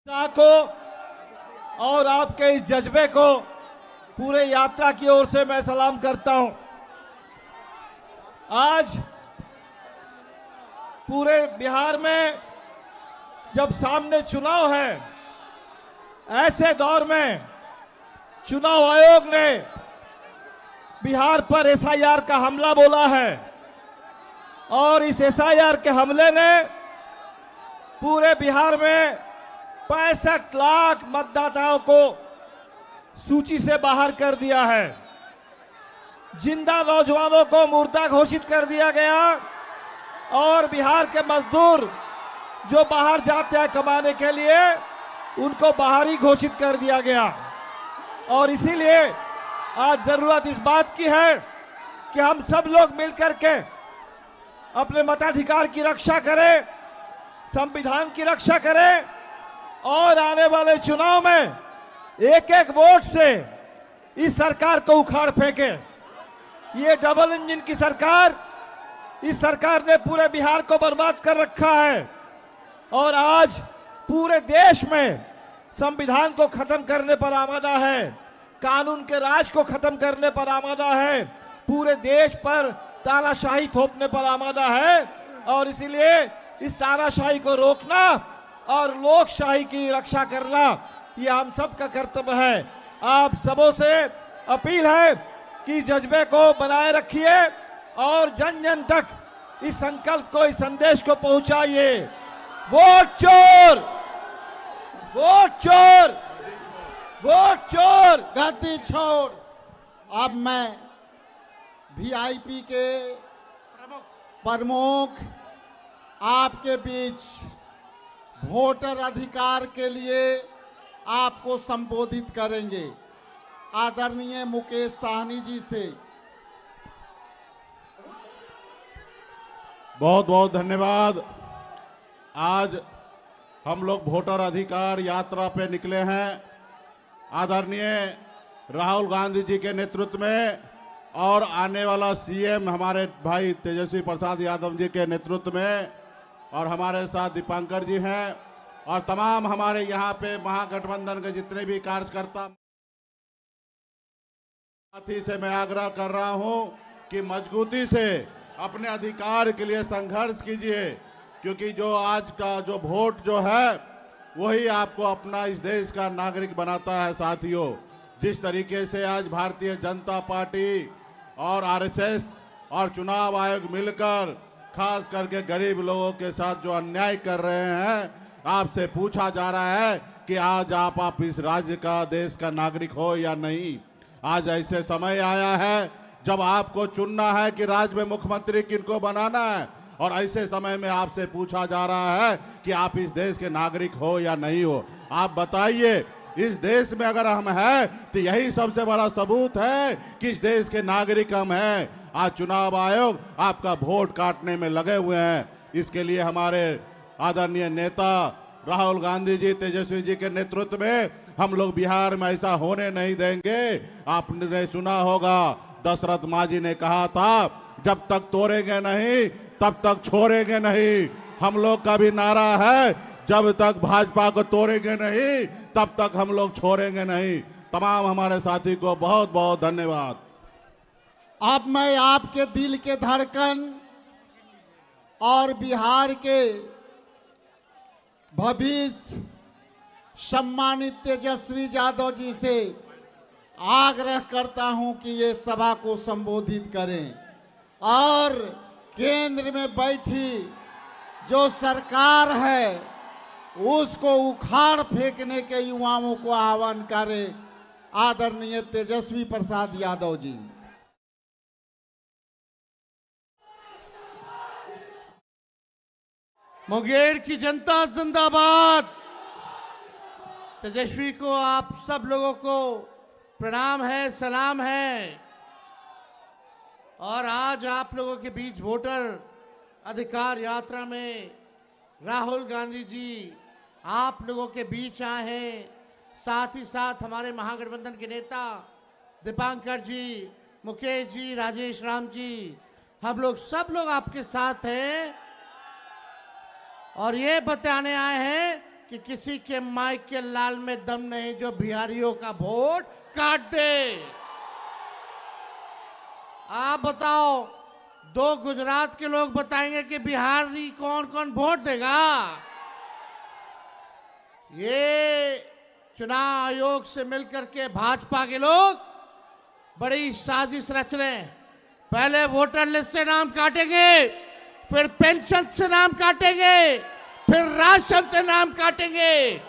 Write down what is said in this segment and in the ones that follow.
उत्साह को और आपके इस जज्बे को पूरे यात्रा की ओर से मैं सलाम करता हूं। आज पूरे बिहार में जब सामने चुनाव है, ऐसे दौर में चुनाव आयोग ने बिहार पर एसआईआर का हमला बोला है और इस एसआईआर के हमले ने पूरे बिहार में 65 लाख मतदाताओं को सूची से बाहर कर दिया है। जिंदा नौजवानों को मुर्दा घोषित कर दिया गया और बिहार के मजदूर जो बाहर जाते हैं कमाने के लिए, उनको बाहरी घोषित कर दिया गया। और इसीलिए आज जरूरत इस बात की है कि हम सब लोग मिलकर के अपने मताधिकार की रक्षा करें, संविधान की रक्षा करें और आने वाले चुनाव में एक एक वोट से इस सरकार को उखाड़ फेंके। ये डबल इंजन की सरकार, इस सरकार ने पूरे बिहार को बर्बाद कर रखा है और आज पूरे देश में संविधान को खत्म करने पर आमादा है, कानून के राज को खत्म करने पर आमादा है, पूरे देश पर तानाशाही थोपने पर आमादा है। और इसीलिए इस तानाशाही को रोकना और लोकशाही की रक्षा करना ये हम सब का कर्तव्य है। आप सबों से अपील है कि जज्बे को बनाए रखिए और जन जन तक इस संकल्प को, इस संदेश को पहुंचाइए। वोट चोर, वोट चोर, वोट चोर, गद्दी छोड़। अब मैं वीआईपी के प्रमुख आपके बीच वोटर अधिकार के लिए आपको संबोधित करेंगे। आदरणीय मुकेश साहनी जी से बहुत बहुत धन्यवाद। आज हम लोग वोटर अधिकार यात्रा पे निकले हैं। आदरणीय राहुल गांधी जी के नेतृत्व में और आने वाला सीएम हमारे भाई तेजस्वी प्रसाद यादव जी के नेतृत्व में, और हमारे साथ दीपांकर जी हैं और तमाम हमारे यहाँ पे महागठबंधन के जितने भी कार्यकर्ता, साथी से मैं आग्रह कर रहा हूँ कि मजबूती से अपने अधिकार के लिए संघर्ष कीजिए, क्योंकि जो आज का जो वोट जो है वही आपको अपना इस देश का नागरिक बनाता है। साथियों, जिस तरीके से आज भारतीय जनता पार्टी और आरएसएस और चुनाव आयोग मिलकर खास करके गरीब लोगों के साथ जो अन्याय कर रहे हैं, आपसे पूछा जा रहा है कि आज आप इस राज्य का, देश का नागरिक हो या नहीं। आज ऐसे समय आया है जब आपको चुनना है कि राज्य में मुख्यमंत्री किनको बनाना है, और ऐसे समय में आपसे पूछा जा रहा है कि आप इस देश के नागरिक हो या नहीं हो। आप बताइए, इस देश में अगर हम हैं तो यही सबसे बड़ा सबूत है कि इस देश के नागरिक हम हैं। आज चुनाव आयोग आपका वोट काटने में लगे हुए हैं। इसके लिए हमारे आदरणीय नेता राहुल गांधी जी, तेजस्वी जी के नेतृत्व में हम लोग बिहार में ऐसा होने नहीं देंगे। आपने सुना होगा, दशरथ मांझी ने कहा था, जब तक तोड़ेंगे नहीं तब तक छोड़ेंगे नहीं। हम लोग का भी नारा है, जब तक भाजपा को तोड़ेंगे नहीं तब तक हम लोग छोड़ेंगे नहीं। तमाम हमारे साथी को बहुत बहुत धन्यवाद। अब मैं आपके दिल के धड़कन और बिहार के भविष्य सम्मानित तेजस्वी यादव जी से आग्रह करता हूं कि ये सभा को संबोधित करें और केंद्र में बैठी जो सरकार है उसको उखाड़ फेंकने के युवाओं को आह्वान करें। आदरणीय तेजस्वी प्रसाद यादव जी। मुंगेर की जनता जिंदाबाद। तेजस्वी को आप सब लोगों को प्रणाम है, सलाम है। और आज आप लोगों के बीच वोटर अधिकार यात्रा में राहुल गांधी जी आप लोगों के बीच आए हैं। साथ ही साथ हमारे महागठबंधन के नेता दीपांकर जी, मुकेश जी, राजेश राम जी, हम लोग सब लोग आपके साथ हैं और ये बताने आए हैं कि किसी के माइक के लाल में दम नहीं जो बिहारियों का वोट काट दे। आप बताओ, 2 गुजरात के लोग बताएंगे कि बिहारी कौन कौन वोट देगा। ये चुनाव आयोग से मिलकर के भाजपा के लोग बड़ी साजिश रच रहे हैं। पहले वोटर लिस्ट से नाम काटेंगे, फिर पेंशन से नाम काटेंगे, फिर राशन से नाम काटेंगे,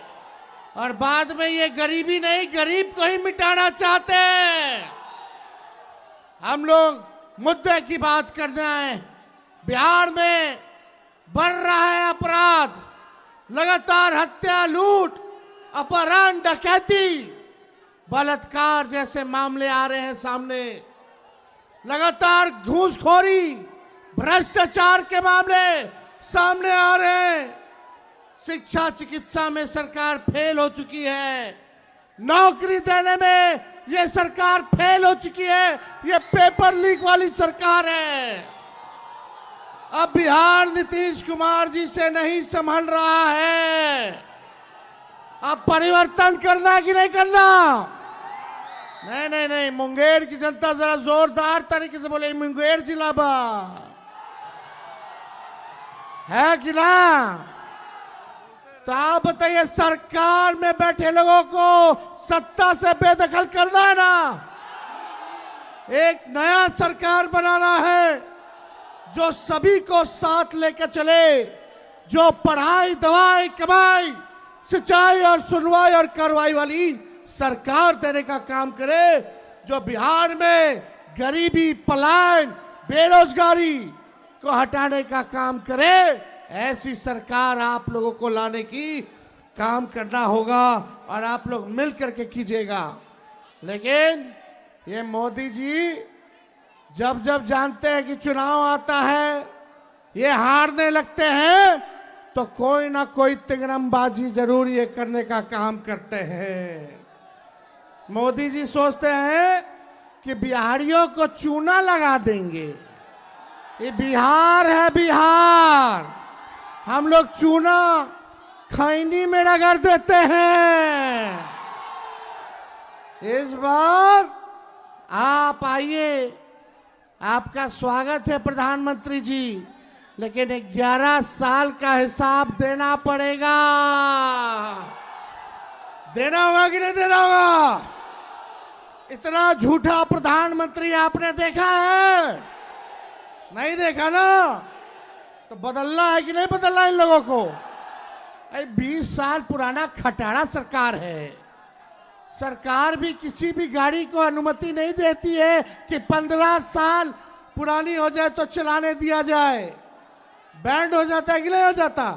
और बाद में ये गरीबी नहीं, गरीब को ही मिटाना चाहते हैं। हम लोग मुद्दे की बात करना है। बिहार में बढ़ रहा है अपराध, लगातार हत्या, लूट, अपहरण, डकैती, बलात्कार जैसे मामले आ रहे हैं सामने। लगातार घूसखोरी, भ्रष्टाचार के मामले सामने आ रहे हैं। शिक्षा चिकित्सा में सरकार फेल हो चुकी है, नौकरी देने में ये सरकार फेल हो चुकी है। ये पेपर लीक वाली सरकार है। अब बिहार नीतीश कुमार जी से नहीं संभल रहा है। अब परिवर्तन करना कि नहीं करना? नहीं नहीं नहीं, मुंगेर की जनता जरा जोरदार तरीके से बोले, मुंगेर जिला बा है कि ना? तो आप बताइए, सरकार में बैठे लोगों को सत्ता से बेदखल करना है ना? एक नया सरकार बनाना है जो सभी को साथ लेकर चले, जो पढ़ाई, दवाई, कमाई, सिंचाई और सुनवाई और कार्रवाई वाली सरकार देने का काम करे, जो बिहार में गरीबी, पलायन, बेरोजगारी को हटाने का काम करे। ऐसी सरकार आप लोगों को लाने की काम करना होगा और आप लोग मिल करके कीजिएगा। लेकिन ये मोदी जी जब जब जानते हैं कि चुनाव आता है, ये हारने लगते हैं, तो कोई ना कोई तिगड़मबाजी जरूर ये करने का काम करते हैं। मोदी जी सोचते हैं कि बिहारियों को चूना लगा देंगे। ये बिहार है, बिहार। हम लोग चूना खैनी में रगड़ देते हैं। इस बार आप आइए, आपका स्वागत है प्रधानमंत्री जी, लेकिन 11 साल का हिसाब देना पड़ेगा। देना होगा कि नहीं देना होगा? इतना झूठा प्रधानमंत्री आपने देखा है? नहीं देखा ना? तो बदलना है कि नहीं बदलना इन लोगों को? 20 साल पुराना खटारा सरकार है। सरकार भी किसी भी गाड़ी को अनुमति नहीं देती है कि 15 साल पुरानी हो जाए तो चलाने दिया जाए। बैंड हो जाता है कि नहीं हो जाता?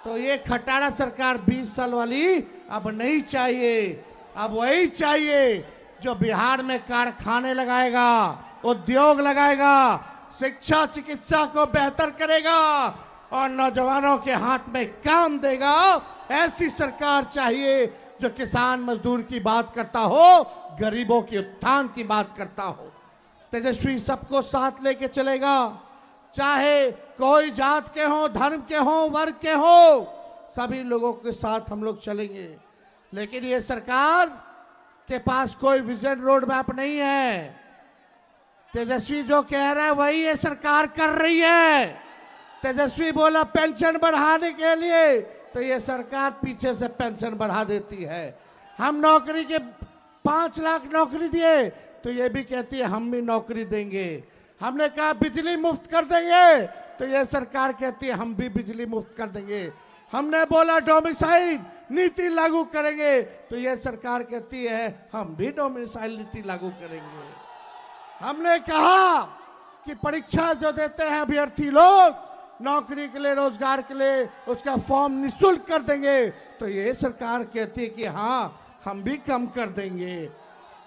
तो ये खटारा सरकार 20 साल वाली अब नहीं चाहिए। अब वही चाहिए जो बिहार में कारखाने लगाएगा, उद्योग लगाएगा, शिक्षा चिकित्सा को बेहतर करेगा और नौजवानों के हाथ में काम देगा। ऐसी सरकार चाहिए जो किसान मजदूर की बात करता हो, गरीबों के उत्थान की बात करता हो। तेजस्वी सबको साथ लेके चलेगा, चाहे कोई जात के हो, धर्म के हो, वर्ग के हो, सभी लोगों के साथ हम लोग चलेंगे। लेकिन ये सरकार के पास कोई विजन रोड मैप नहीं है। तेजस्वी जो कह रहा है वही ये सरकार कर रही है। तेजस्वी बोला पेंशन बढ़ाने के लिए, तो ये सरकार पीछे से पेंशन बढ़ा देती है। हम नौकरी के 5 लाख नौकरी दिए, तो ये भी कहती है हम भी नौकरी देंगे। हमने कहा बिजली मुफ्त कर देंगे, तो ये सरकार कहती है हम भी बिजली मुफ्त कर देंगे। हमने बोला डोमिसाइल नीति लागू करेंगे, तो ये सरकार कहती है हम भी डोमिसाइल नीति लागू करेंगे। हमने कहा कि परीक्षा जो देते हैं अभ्यर्थी लोग नौकरी के लिए, रोजगार के लिए, उसका फॉर्म निःशुल्क कर देंगे, तो ये सरकार कहती है कि हाँ हम भी कम कर देंगे।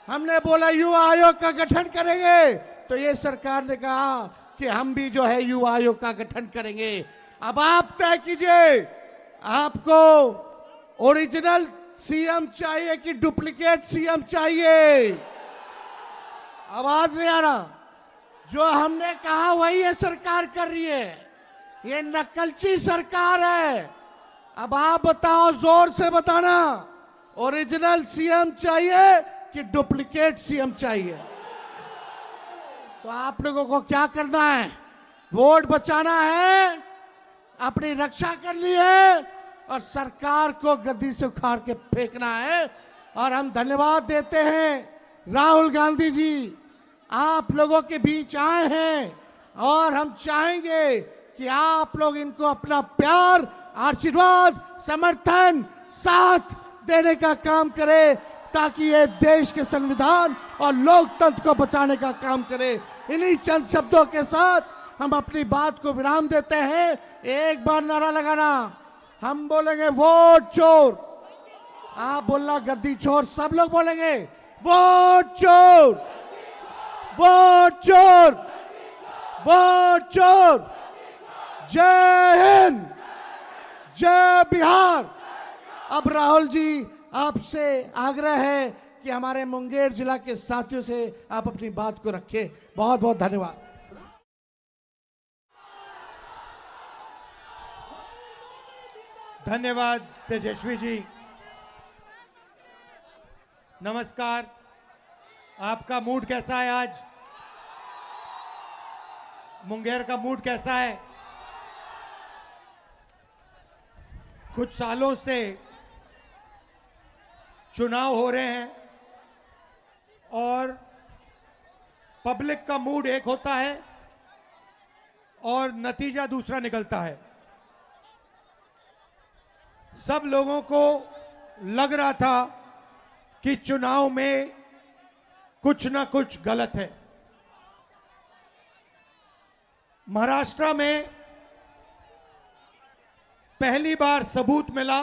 हमने बोला युवा आयोग का गठन करेंगे, तो ये सरकार ने कहा कि हम भी जो है युवा आयोग का गठन करेंगे। अब आप तय कीजिए, आपको ओरिजिनल सीएम चाहिए कि डुप्लीकेट सीएम चाहिए? आवाज नहीं आ रहा? जो हमने कहा वही ये सरकार कर रही है। ये नकलची सरकार है। अब आप बताओ, जोर से बताना, ओरिजिनल सीएम चाहिए कि डुप्लीकेट सीएम चाहिए? तो आप लोगों को क्या करना है? वोट बचाना है, अपनी रक्षा करनी है और सरकार को गद्दी से उखाड़ के फेंकना है। और हम धन्यवाद देते हैं राहुल गांधी जी, आप लोगों के बीच आए हैं और हम चाहेंगे कि आप लोग इनको अपना प्यार, आशीर्वाद, समर्थन, साथ देने का काम करें ताकि ये देश के संविधान और लोकतंत्र को बचाने का काम करे। इन्हीं चंद शब्दों के साथ हम अपनी बात को विराम देते हैं। एक बार नारा लगाना, हम बोलेंगे वोट चोर, आप बोलना गद्दी चोर, सब लोग बोलेंगे वोट चोर, वोट चोर, वोट चोर। जय हिंद, जय बिहार। अब राहुल जी, आपसे आग्रह है कि हमारे मुंगेर जिला के साथियों से आप अपनी बात को रखें। बहुत बहुत धन्यवाद। धन्यवाद तेजस्वी जी। नमस्कार, आपका मूड कैसा है आज? मुंगेर का मूड कैसा है? कुछ सालों से चुनाव हो रहे हैं और पब्लिक का मूड एक होता है और नतीजा दूसरा निकलता है। सब लोगों को लग रहा था कि चुनाव में कुछ ना कुछ गलत है। महाराष्ट्र में पहली बार सबूत मिला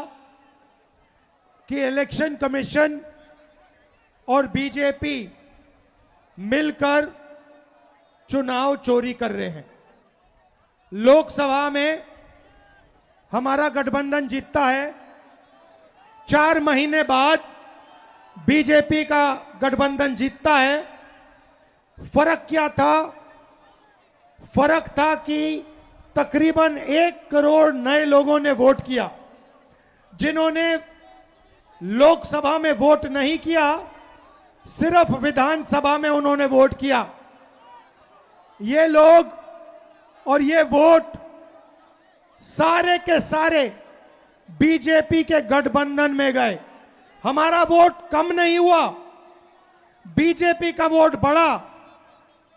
कि इलेक्शन कमीशन और बीजेपी मिलकर चुनाव चोरी कर रहे हैं। लोकसभा में हमारा गठबंधन जीतता है, 4 महीने बाद बीजेपी का गठबंधन जीतता है। फर्क क्या था? फर्क था कि तकरीबन 1 करोड़ नए लोगों ने वोट किया। जिन्होंने लोकसभा में वोट नहीं किया, सिर्फ विधानसभा में उन्होंने वोट किया। ये लोग और ये वोट सारे के सारे बीजेपी के गठबंधन में गए। हमारा वोट कम नहीं हुआ, बीजेपी का वोट बढ़ा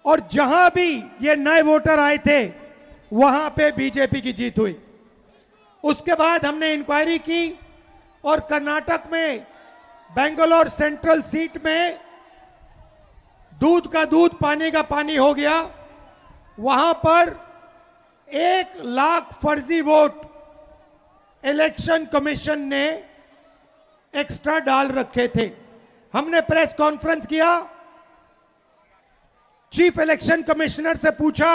और जहां भी ये नए वोटर आए थे वहां पे बीजेपी की जीत हुई। उसके बाद हमने इंक्वायरी की और कर्नाटक में बेंगलोर सेंट्रल सीट में दूध का दूध, पानी का पानी हो गया। वहां पर 1 लाख फर्जी वोट इलेक्शन कमीशन ने एक्स्ट्रा डाल रखे थे। हमने प्रेस कॉन्फ्रेंस किया, चीफ इलेक्शन कमिश्नर से पूछा,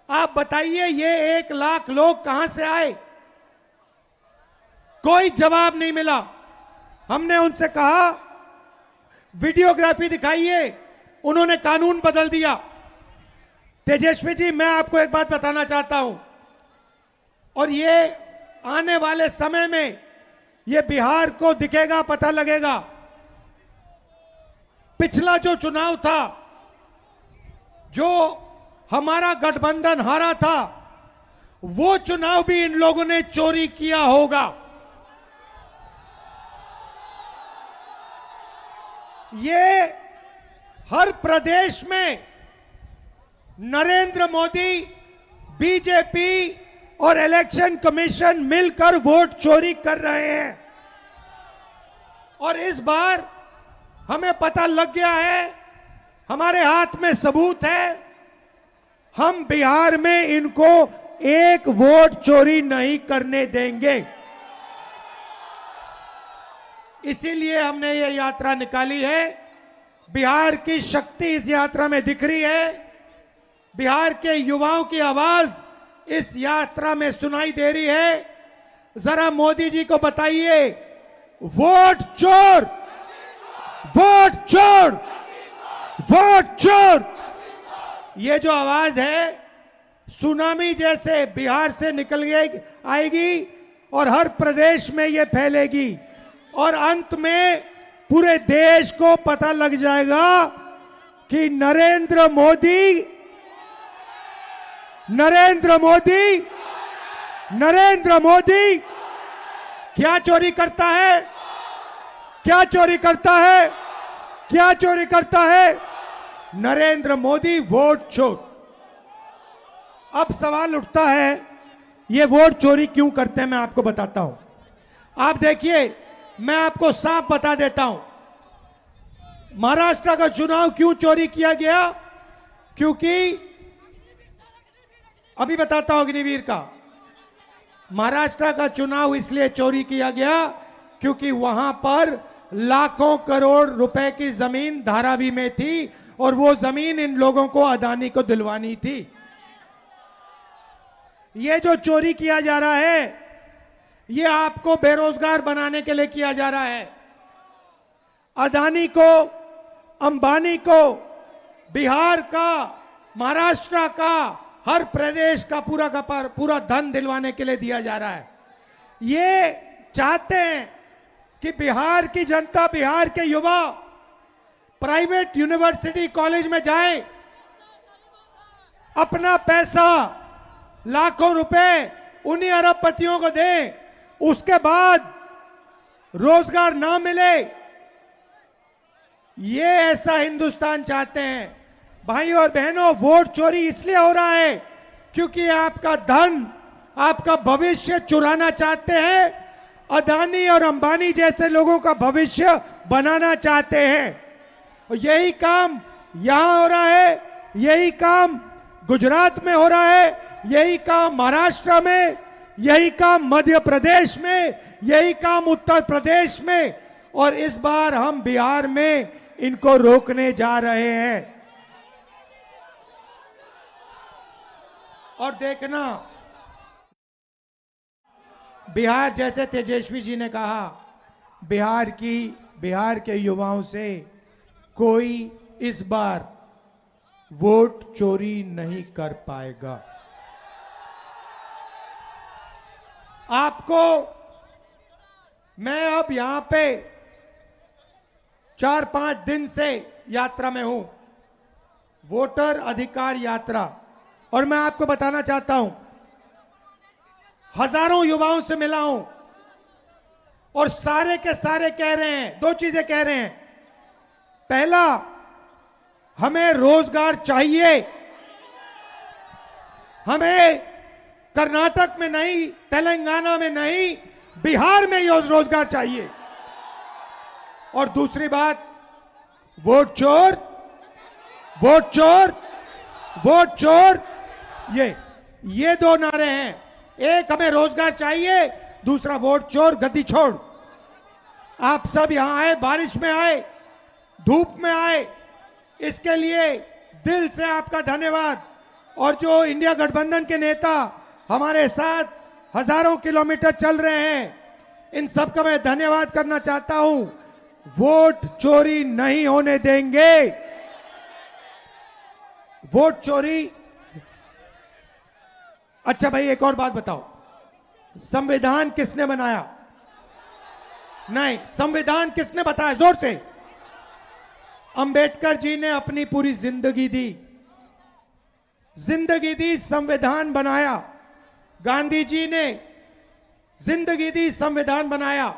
आप बताइए ये 1 लाख लोग कहां से आए? कोई जवाब नहीं मिला। हमने उनसे कहा वीडियोग्राफी दिखाइए, उन्होंने कानून बदल दिया। तेजस्वी जी, मैं आपको एक बात बताना चाहता हूं और ये आने वाले समय में ये बिहार को दिखेगा, पता लगेगा। पिछला जो चुनाव था, जो हमारा गठबंधन हारा था, वो चुनाव भी इन लोगों ने चोरी किया होगा। ये हर प्रदेश में नरेंद्र मोदी, बीजेपी और इलेक्शन कमीशन मिलकर वोट चोरी कर रहे हैं। और इस बार हमें पता लग गया है, हमारे हाथ में सबूत है, हम बिहार में इनको 1 वोट चोरी नहीं करने देंगे। इसीलिए हमने ये यात्रा निकाली है। बिहार की शक्ति इस यात्रा में दिख रही है। बिहार के युवाओं की आवाज इस यात्रा में सुनाई दे रही है। जरा मोदी जी को बताइए, वोट चोर, वोट चोर, वोट चोर। ये जो आवाज है सुनामी जैसे बिहार से निकल आएगी और हर प्रदेश में ये फैलेगी और अंत में पूरे देश को पता लग जाएगा कि नरेंद्र मोदी क्या चोरी करता है, क्या चोरी करता है, क्या चोरी करता है? नरेंद्र मोदी वोट चोर। अब सवाल उठता है ये वोट चोरी क्यों करते हैं, मैं आपको बताता हूं। आप देखिए, मैं आपको साफ बता देता हूं महाराष्ट्र का चुनाव क्यों चोरी किया गया। क्योंकि अभी बताता हूं अग्निवीर का, महाराष्ट्र का चुनाव इसलिए चोरी किया गया क्योंकि वहां पर लाखों करोड़ रुपए की जमीन धारावी में थी और वो जमीन इन लोगों को अदानी को दिलवानी थी। ये जो चोरी किया जा रहा है ये आपको बेरोजगार बनाने के लिए किया जा रहा है। अदानी को, अंबानी को बिहार का, महाराष्ट्र का, हर प्रदेश का पूरा धन दिलवाने के लिए दिया जा रहा है। ये चाहते हैं कि बिहार की जनता, बिहार के युवा प्राइवेट यूनिवर्सिटी कॉलेज में जाए, अपना पैसा लाखों रुपए उन्हीं अरबपतियों को दें, उसके बाद रोजगार ना मिले। ये ऐसा हिंदुस्तान चाहते हैं। भाई और बहनों, वोट चोरी इसलिए हो रहा है क्योंकि आपका धन, आपका भविष्य चुराना चाहते हैं। अदानी और अंबानी जैसे लोगों का भविष्य बनाना चाहते हैं। और यही काम यहां हो रहा है, यही काम गुजरात में हो रहा है, यही काम महाराष्ट्र में, यही काम मध्य प्रदेश में, यही काम उत्तर प्रदेश में, और इस बार हम बिहार में इनको रोकने जा रहे हैं। और देखना, बिहार, जैसे तेजस्वी जी ने कहा, बिहार के युवाओं से कोई इस बार वोट चोरी नहीं कर पाएगा। आपको मैं अब यहां पे 4-5 दिन से यात्रा में हूं, वोटर अधिकार यात्रा, और मैं आपको बताना चाहता हूं, हजारों युवाओं से मिला हूं और सारे के सारे कह रहे हैं, 2 चीजें कह रहे हैं। पहला, हमें रोजगार चाहिए, हमें कर्नाटक में नहीं, तेलंगाना में नहीं, बिहार में रोजगार चाहिए। और दूसरी बात, वोट चोर, वोट चोर, वोट चोर, ये 2 नारे हैं। एक, हमें रोजगार चाहिए, दूसरा वोट चोर, गद्दी छोड़। आप सब यहां आए, बारिश में आए, धूप में आए, इसके लिए दिल से आपका धन्यवाद। और जो इंडिया गठबंधन के नेता हमारे साथ हजारों किलोमीटर चल रहे हैं, इन सब का मैं धन्यवाद करना चाहता हूं। वोट चोरी नहीं होने देंगे। वोट चोरी। अच्छा भाई, एक और बात बताओ, संविधान किसने बनाया? नहीं, संविधान किसने बताया? जोर से। अंबेडकर जी ने अपनी पूरी जिंदगी दी, संविधान बनाया। गांधी जी ने जिंदगी दी, संविधान बनाया।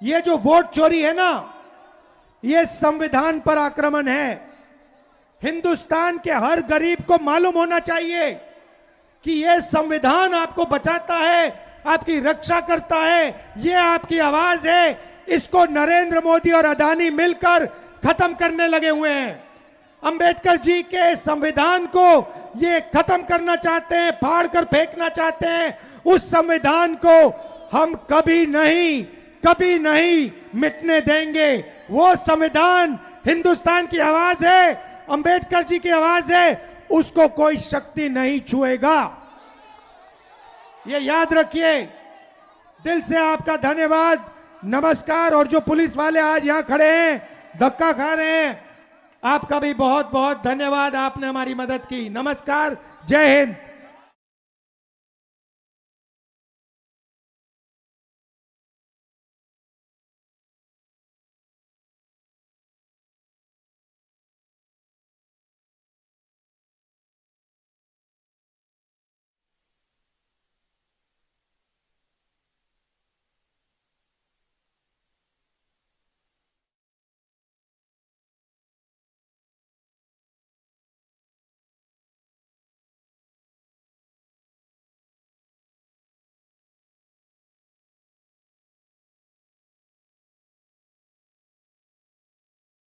ये जो वोट चोरी है ना, ये संविधान पर आक्रमण है। हिंदुस्तान के हर गरीब को मालूम होना चाहिए कि ये संविधान आपको बचाता है, आपकी रक्षा करता है, ये आपकी आवाज है। इसको नरेंद्र मोदी और अदानी मिलकर खत्म करने लगे हुए हैं। अंबेडकर जी के संविधान को ये खत्म करना चाहते हैं, फाड़ कर फेंकना चाहते हैं। उस संविधान को हम कभी नहीं मिटने देंगे। वो संविधान हिंदुस्तान की आवाज है, अंबेडकर जी की आवाज है, उसको कोई शक्ति नहीं छुएगा। ये याद रखिए। दिल से आपका धन्यवाद, नमस्कार। और जो पुलिस वाले आज यहां खड़े हैं, धक्का खा रहे हैं, आपका भी बहुत बहुत धन्यवाद, आपने हमारी मदद की। नमस्कार, जय हिंद।